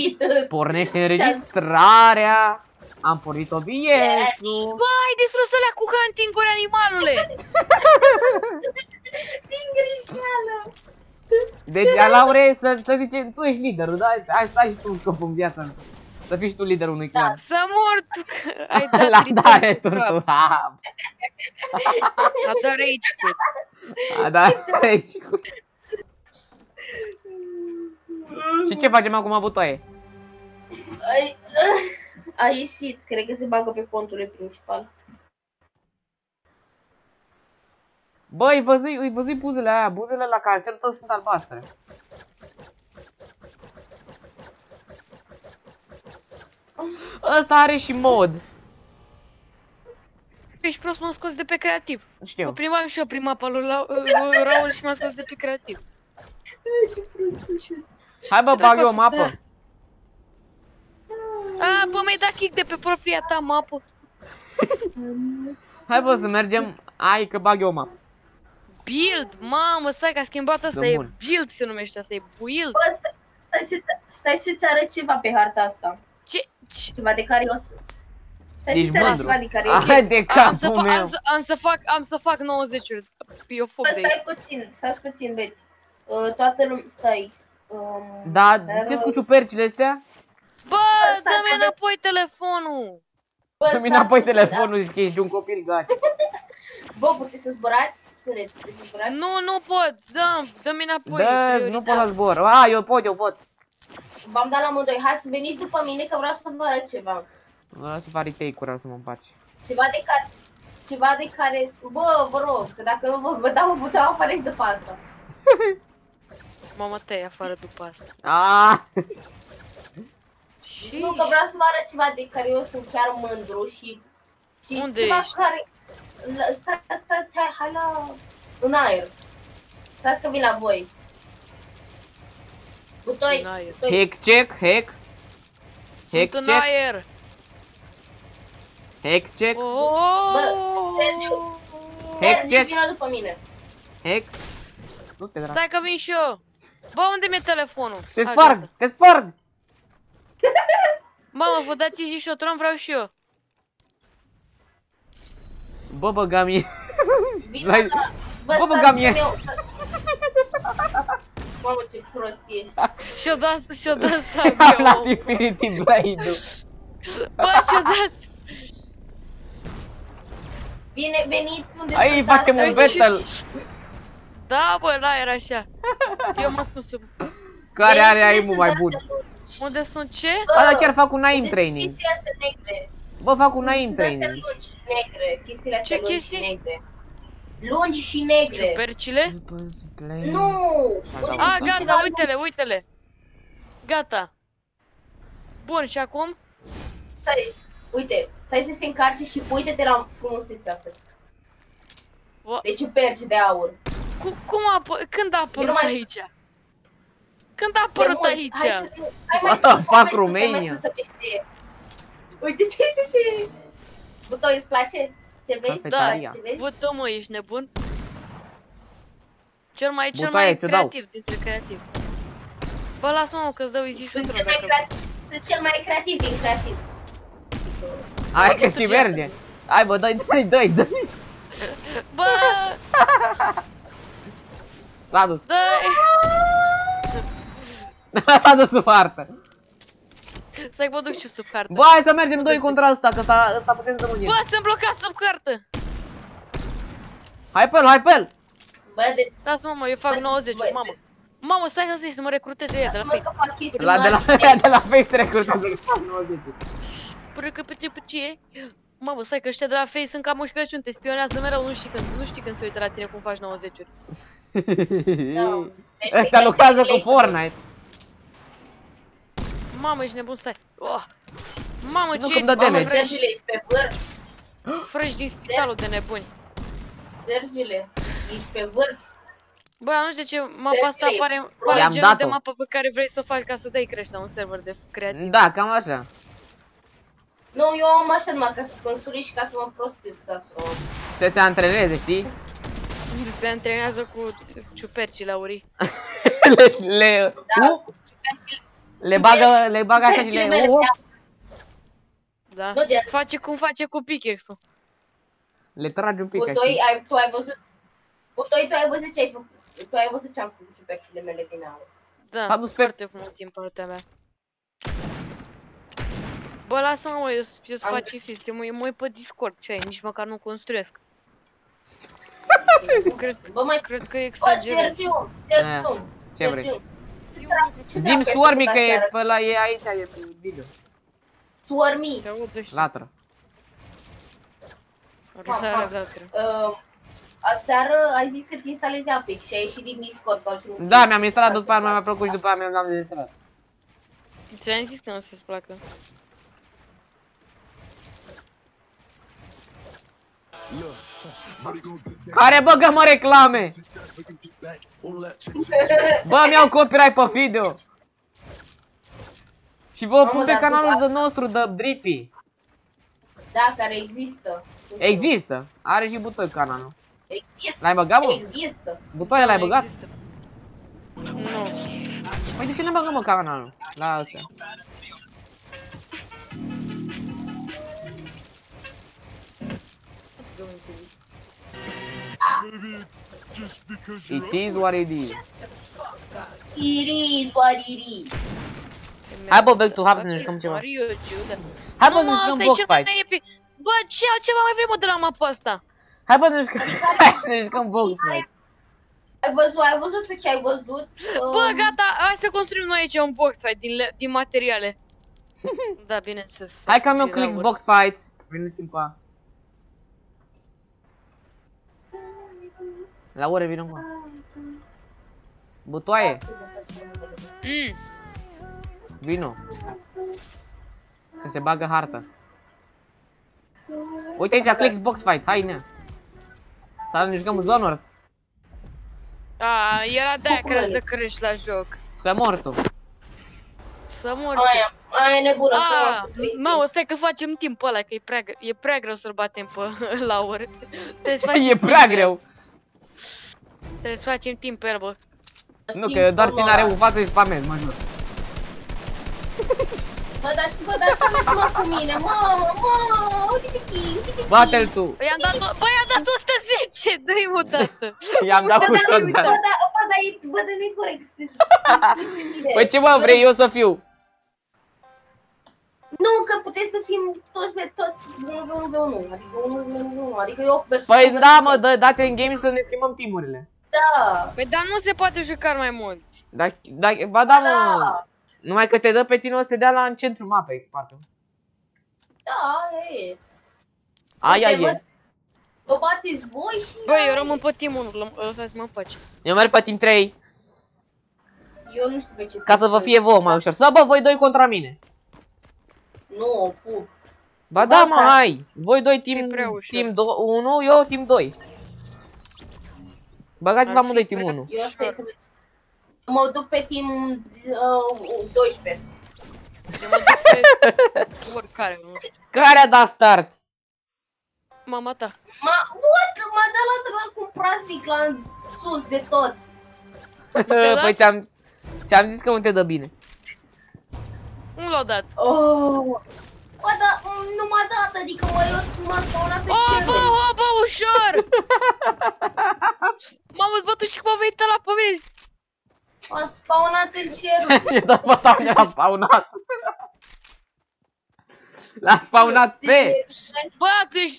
iubită. Pornește înregistrarea. Am pornit OBS-ul. Bă, ai distrus alea cu hunting-uri, animalule! Din greșeală. Deci, Laure, să zicem, tu ești liderul, da? Hai să ai și tu un scop în viața asta. Să fii și tu liderul unui clan. Să mor tu, că ai dat La return dare to turtul. crop. A dat rage quit. A, da, aici. Și ce facem acum, butoaie? A ieșit, cred că se bagă pe contul principal. Bă, îi văzui buzele aia, buzele la caracterul tău sunt albastre. Ăsta are și mod. Ești prost, m-am scos de pe creativ. Știu. O primam și eu prin mapa lui Raul și m-am scos de pe creativ. Hai bă, bag eu o mapă. A, bă, mi-ai dat kick de pe propria ta mapă. Hai bă, să mergem. Hai că bag eu o mapă. Build, mamă, stai că a schimbat asta, e bun. build se numește asta, e build. Bă, stai să-ți arăt ceva pe harta asta. Ce? Ceva de care eu sunt. Stai Ești să-ți arăt mândru. ceva de care Hai de capul meu. Am să fac 90-uri. Eu foc Bă, de aici. stai puțin, vezi. Toată lumea, stai. Da, ce-s cu ciupercile astea? Bă, dă-mi înapoi telefonul. Dă-mi înapoi telefonul, zici că ești un copil gata. Bă, puteți să zburați? Spuneți, puteți să zburați? Nu pot, dă-mi înapoi. Dă, nu pot să zbor. A, eu pot. V-am dat la amândoi, hai să veniți după mine că vreau să vă arăt ceva. Vreau să fac retake-uri, să mă împaci. Ceva de care, bă, vă rog, că dacă nu vă dau, vă dau afară și după asta. Mama, te-ai afară după asta. Aaaa. Și... Nu, că vreau să vă arăt ceva de care eu sunt chiar mândru și unde ceva ești? care... Stați, hai la... în aer. Stați că vin la voi. Butoi, În aer. Hack check, hack. Sunt în check. aer. Hack check. Bă, Sergiu. Hack Sergiu, check. vină după mine. Hack. Nu te drag. Stai că vin și eu. Bă, unde mi-e telefonul? Te Hai, sparg, gata. te sparg. Mamă, vă dați și șotron, vreau și eu. Bă, băga mie. Vină la... Bă, băga mie. Mamă, ce prost ești. Și-o dat Am luat sabio. Infinity Blade-ul. Bă, și-o dat. Veniți unde Aici sunt facem un astăzi. battle. Da, bă, la era așa. Eu mă ascund sub... Care are Veniți aim-ul unde mai sunt bun. astea lungi. Unde sunt ce? A, dar chiar fac un aim Unde training. sunt chestiile astea negre. Bă, fac un aim Sunt astea training. lungi și negre. Chestiile astea Ce lungi chestii? și negre. Lungi și negre. Ciupercile? Nu! A, gata, uite-le. Gata. Bun, și acum? Stai, uite, stai să se încarce și uite-te la frumusețea asta. Deci ciuperci de aur. Când a apărut numai- aici? Când a apărut aici? What the fuck, Romania? Uite ce... Butoi, îți place? Ce vezi? Cafetaria. Ce vezi? Văd, mă, ești nebun? Cel mai Butaie, ți-o dau. creativ dintre creativi. Bă, lasă-mă că-ți dau easy Sunt shot cel mai creativ. Sunt cel mai creativ din creativ. Hai că și merge. Hai bă, dă-i. Bă, S-a dus. dă-i! S-a dus sub hartă. Stai că mă duc și eu sub hartă. Bă, hai să mergem doi contra ăsta, că ăsta putem să rămânem. Bă, sunt blocat sub hartă! Hai pe el. Bă, de... Lasă-mă, mă, eu fac 90, Bă, mamă. Mamă, stai să mă recruteze ea de la mă, Face. că fac chestii De la Face te recrutează că fac 90. Până că pe ce? Mamă, stai că ăștia de la Face sunt ca Moș Crăciun, te spionează mereu, nu știi când se uită la tine cum faci 90-uri. Ăștia lucrează cu Fortnite. Mamă, ești nebun, stai. Oh. Mamă, Nu, ce că-mi dă mamă, damage. Sergiule, ești pe vârf. frăși din spitalul de nebuni. Sergiule, ești pe vârf. Bă, nu știu de ce mapa asta Sergiule, pare i-am genul de dat-o. mapă pe care vrei să faci ca să dai crește la un server de creativ. Da, cam așa. Nu, eu am așa numai ca să construi și ca să mă prostez ca să... Să se antreneze, știi? Se antrenează cu ciupercile aurii. Le... Da, Le bagă așa și le... Da. Face cum face cu pickaxe-ul. Le trage un pic. Butoi, tu ai văzut... Butoi, tu ai văzut ce ai făcut. Tu ai văzut ce am făcut cu perșile mele din aur. Da, s-a dus foarte frumos din partea mea. Bă, lasă-mă, mă, eu sunt pacifist, eu mă uit pe Discord, ce ai, nici măcar nu construiesc. Cred că exagerez. Sergiu, ce vrei? Zi-mi Swarmy că e pe la e aici, e pe video. Swarmy. Latră. Aseară ai zis că ți instalezi Apex și ai ieșit din Discord. Da, mi-am instalat, după aia mi-a plăcut și după aia mi-am dezinstalat. Ți-am zis că nu o să-ți placă. Care băgă mă reclame? Bă, mi-au copyright pe video. Și vă pun pe canalul nostru de Drippy. Da, care există. Există. Are și butoi canalul. Există. L-ai băgat, mă? Există. Butoile l-ai băgat? Nu. Păi de ce ne băgăm, mă, canalul? La astea. It is what it is. It is what it is. Hai bă, back to hub să ne jucăm ceva. Hai bă să ne jucăm box fight. Bă, ce altceva mai vrei, mă, de la mapa asta? Hai bă să ne jucăm box fight. Ai văzut tu ce ai văzut? Bă, gata, hai să construim noi aici un box fight din materiale. Da, bineînțeles. Hai că am eu clicks box fight. Veniți-mi cu a. La ore vină cu a. Butoaie. Vino. Că se bagă harta. Uite aici, clicks box fight, hai nea. Să ne jucăm Zoners. A, era de-aia că îți dă crești la joc. Să mor tu. Să mor tu. Aia e nebună. Mă, stai că facem timp ăla, că e prea greu să-l batem pe la ore. E prea greu. Trebuie să facem timp pe el, bă. Nu, că doar țin are în față și spamez, mă jur. Bă, dați ce mă cu mine, mă, uite-te. Bate-l tu. I-am dat 110, dă-i mă, tată. I-am dat cu 100. Bă, dar nu-i corect. Păi ce mă vrei eu să fiu? Nu, că puteți să fim toți 1v1, adică eu versus... Păi da, mă, dați în game să ne schimbăm timurile. Da. Păi dar nu se poate juca mai mulți. Ba da, mă. Numai că te dă pe tine o să te dea la în centrul mapei, parcă. Da, e. Aia e. Vă bateți voi și... Băi, eu rămân pe team 1, lăsați-mă în pace. Eu merg pe team 3. Eu nu știu pe ce... Ca să vă fie vouă mai ușor. Să bă, voi doi contra mine. Nu, pup. Ba da, mă, hai. Voi doi team 1, eu team 2. Băgați-vă amândoi team 1. Eu stai să vezi. Mă duc pe team 12. Eu mă duc pe oricare, nu știu. Care a dat start? Mama ta. M-a dat la dracu prasnic la sus de tot. Păi ți-am zis că nu te dă bine. Nu l-au dat. Bă, dar nu m-a dat, adică m-a spawnat pe cerul. Bă, ușor! M-am zbătut și cum a venit la pe mine. M-a spawnat în cerul. E dat pe sau l-a spawnat. L-a spawnat pe. Bă,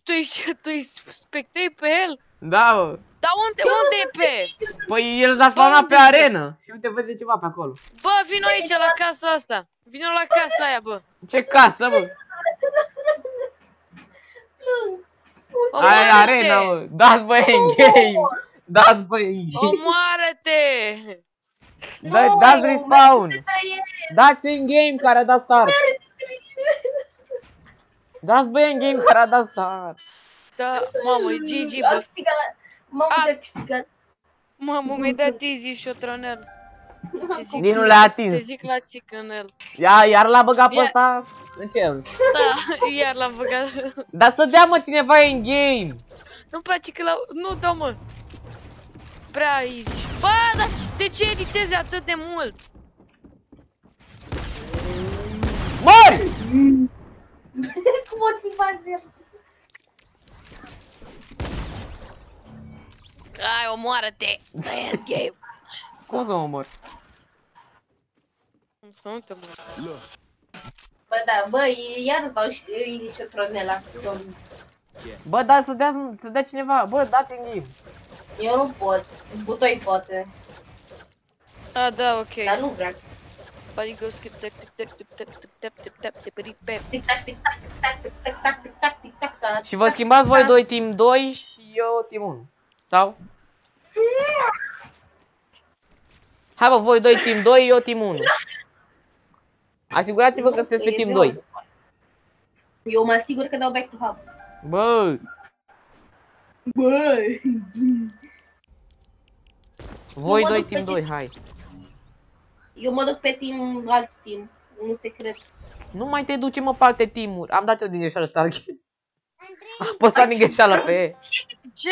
tu ești spectei pe el? Da, bă. Dar unde e pe? Păi el l-a spawnat pe arenă. Și uite, vede ceva pe acolo. Bă, vino aici la casa asta. Vino la casa aia, bă. Ce casă, bă? Aia e arena, bă. Dați bă în game. Dați bă în game. Omoară-te! Dați respawn. Dați în game care a dat start. Dați bă în game care a dat start. Da, mamă, e GG, bă. Mamă, ce-a câștigat. Mamă, mi-ai dat easy și o tronel. Nici nu le-a atins. Te zic la țicănel. Iar l-a băgat pe ăsta în cer. Da, iar l-a băgat. Dar să dea mă cineva în game. Nu-mi place că nu dau mă. Prea easy. Bă, dar de ce editezi atât de mult? omoară-te! Endgame! Cum să mă omor? Cum să nu te omori? Bă, da, bă, iar dau și îi zice tronela. Bă, da, să dea cineva. Bă, dați-mi game. Eu nu pot. Butoi poate. Ah, da, ok. Dar nu vrea. Body go skip tap tap tap tap tap tap tap tap tap tap tap. Tic-tac, tic-tac, tic-tac, tic-tac, tic-tac, tic-tac, tic-tac. Și vă schimbați voi doi team 2 și eu team 1. Sau? Hai bă, voi doi team 2, eu team 1. Asigurați-vă că sunteți pe team 2. Eu mă asigur că dau back to hub. Bă! Bă! Voi doi team 2, hai. Eu mă duc pe alt team. Nu secret. Nu mai te duce mă pe alte teamuri. Am dat eu din greșeală Stargate. Am apăsat din greșeală pe E. Ce?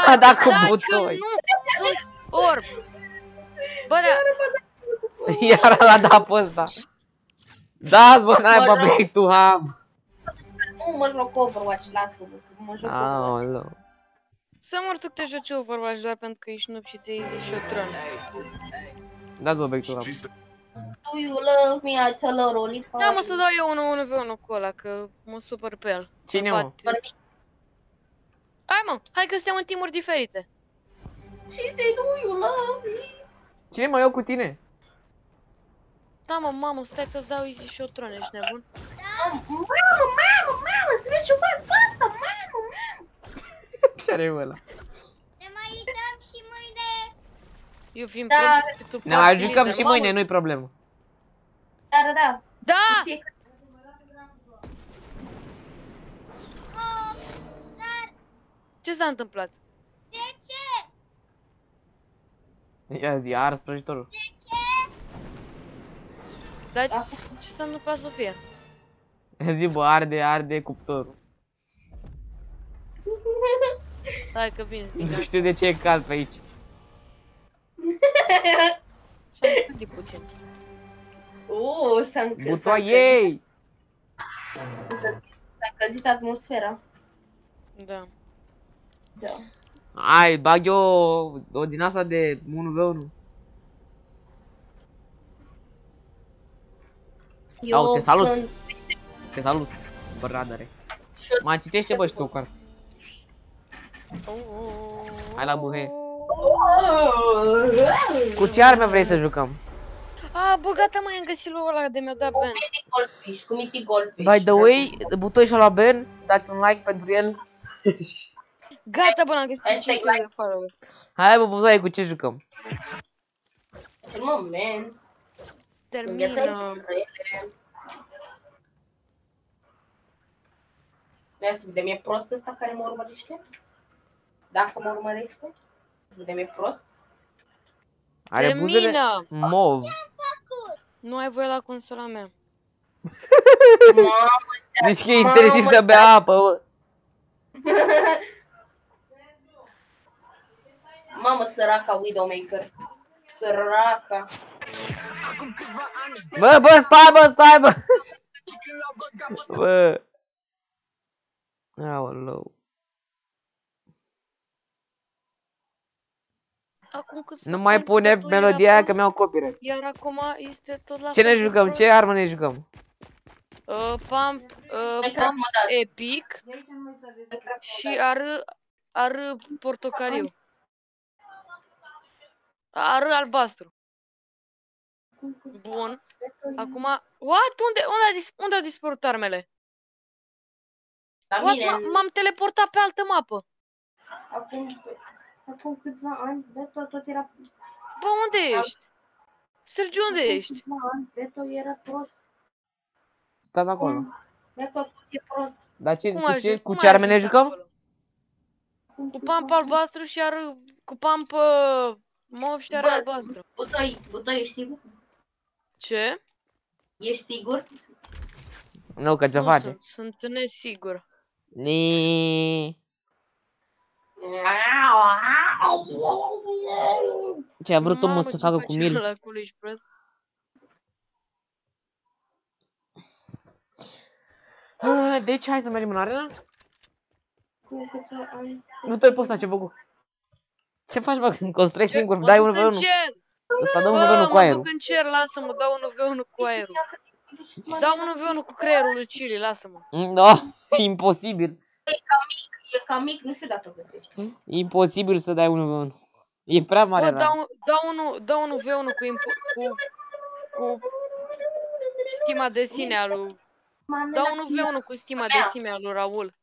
Da, da, cu eu butoi. nu sunt orb. Bă, da. Iar ăla da pe ăsta. Da-ți bă, n-ai bă back to hub. Nu mă joc Overwatch, lasă-mă. Mă joc Overwatch. Aoleu. Să mor tu că te joci Overwatch doar pentru că ești noob și ți-ai zis și o tron. Dați bă back to hub. Do you love me? I tell her only for Da, mă, să dau eu 1v1 cu ăla, că mă supăr pe el. Cine mă? Hai mă, hai că suntem în teamuri diferite. She say do you love me? Cine mă, eu cu tine? Da, mă, mamă, stai că-ți dau easy și o tron, ești nebun? Mamă, trebuie să fac asta, mamă. Ce are ăla? Ne mai uităm și mâine. Eu vin Da. pe tu Ne mai jucăm și mâine, nu-i problemă. Da. Da! Ce s-a întâmplat? De ce? Ia zi, a ars prăjitorul. De ce? Dar ce s-a întâmplat, Sofia? Ia zi bă, arde cuptorul. Stai că vin. Nu știu de ce e cald pe aici. S-a încălzit puțin. S-a încălzit. Butoiei! S-a încălzit atmosfera. Da. Da. Hai, bag eu o din asta de 1v1. Au, te salut! Te salut, bă, radare. Mai citește bă și tu o carte. Hai la buhe. Cu ce arme vrei să jucăm? A, bă, gata, mă, am găsit lui ăla de mi-a dat ban. Cu Mythic Goldfish. By the way, Butoi și-a luat ban, dați un like pentru el. Gata, bă, l-am găsit Hashtag 5 de follower. Hai bă, Butoi, cu ce jucăm? Ce moment. Termină. Ia să vedem, e prost ăsta care mă urmărește? Dacă mă urmărește? Să vedem, e prost? Are buzele Termină! mov. Nu ai voie la consola mea. Mamă, Deci că e interesant să bea apă, bă. Mamă, săraca Widowmaker. Săraca. Bă, stai, bă! Bă. Aoleu. Acum cât Nu mai pune melodia aia că mi-au copyright. Iar acum este tot la Ce fel ne de jucăm? prost. Ce armă ne jucăm? Pump epic și ar portocaliu. Ar albastru. Bun. Acum, what? Unde au dispărut armele? La What? mine, M-am teleportat pe altă mapă. acum câțiva ani, Beto tot era... Bă, unde ești? Sergiu, unde ești? Câțiva ani, Beto era prost. Stați acolo. Beto tot e prost. Dar ce, Cum cu ai ce, ajuns? cu Cum ce ai arme ne ajuns jucăm? acolo? Cu pump albastru și cu pump mov și are albastru. Butoi, ești sigur? Ce? Ești sigur? Nu, că ți-o Nu face. sunt nesigur. Ni. Ce a vrut omul să facă cu mil? La culo, ești prost. Deci, hai să mergem în arena? Cu câțiva ani. Nu te-l posta ce făcut. Ce faci, bă, când construiești singur? Mă Dai duc 1v1. în cer. Ăsta dă 1v1 Bă, cu mă aerul. duc în cer, lasă-mă, dau 1v1 cu aerul. Dau 1v1 cu creierul lui Chili, lasă-mă. No, imposibil. E cam mic, nu știu dacă găsești. Imposibil să dai 1v1. E prea mare Bă, ran. dau 1v1 cu stima de sine a lui... Dau 1v1 cu stima de sine a lui Raul.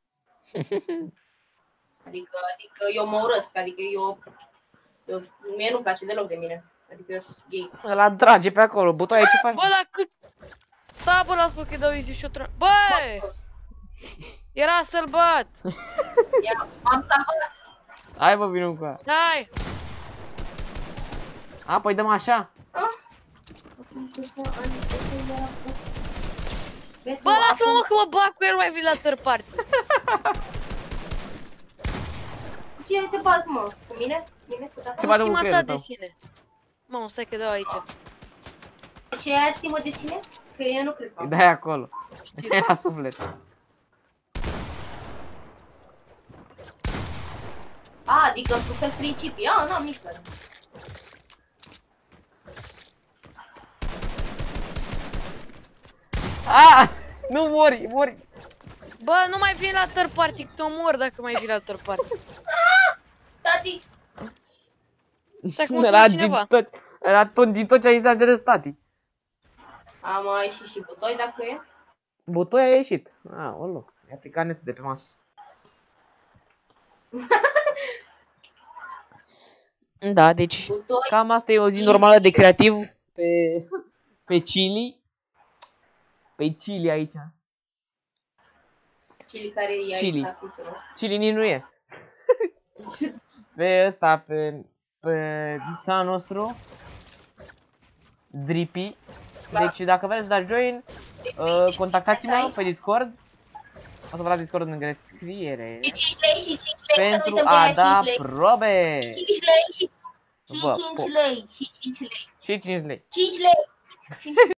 Adică eu mă urăsc, adică mie nu-mi place deloc de mine. Adică eu sunt gay. Ăla trage pe acolo, butoaie ce faci? Bă, dar cât... Da, bă, las-mă că-i dau easy shot. Băi! Era să-l bat! M-am salvat! Hai, bă, vino cu aia. Stai! A, păi dăm așa. Bă, lasă-mă că mă bag cu el, mai vin la third party. Cine te bați, mă? Cu mine? Mine? Cu tata? Ce Cu bate cu stima ta creierul de tău? sine. Mamă, stai că dau aici. Ce ai stimă de sine? Că eu nu cred că am. Dai acolo. Era suflet. A, adică îmi spus principii. A, n-am nici care. A, nu mori, mori. Bă, nu mai vin la third party, că te omor dacă mai vin la third party. Tati! Stai că mă Era sună din cineva. tot, era tot din tot ce ai zis înțeles tati. Am mai ieșit și butoi dacă e. Butoi a ieșit. Aoleu, i-a picat netul de pe masă. Da, deci Butoi. cam asta e o zi normală de creativ pe Chili. Pe Chili aici. Chili care e aici. Chili. Acum, să nu. Chili nici nu e. Pe ăsta, pe canalul nostru Drippy. Deci dacă vreți să dați join, contactați-mă pe Discord. O să vă las Discord în descriere. Și 5 lei și 5 lei. Pentru să nu uităm a de aia, da 5 lei. probe. 5 lei și Bă, 5 lei și 5 lei. Și 5 lei. 5 lei.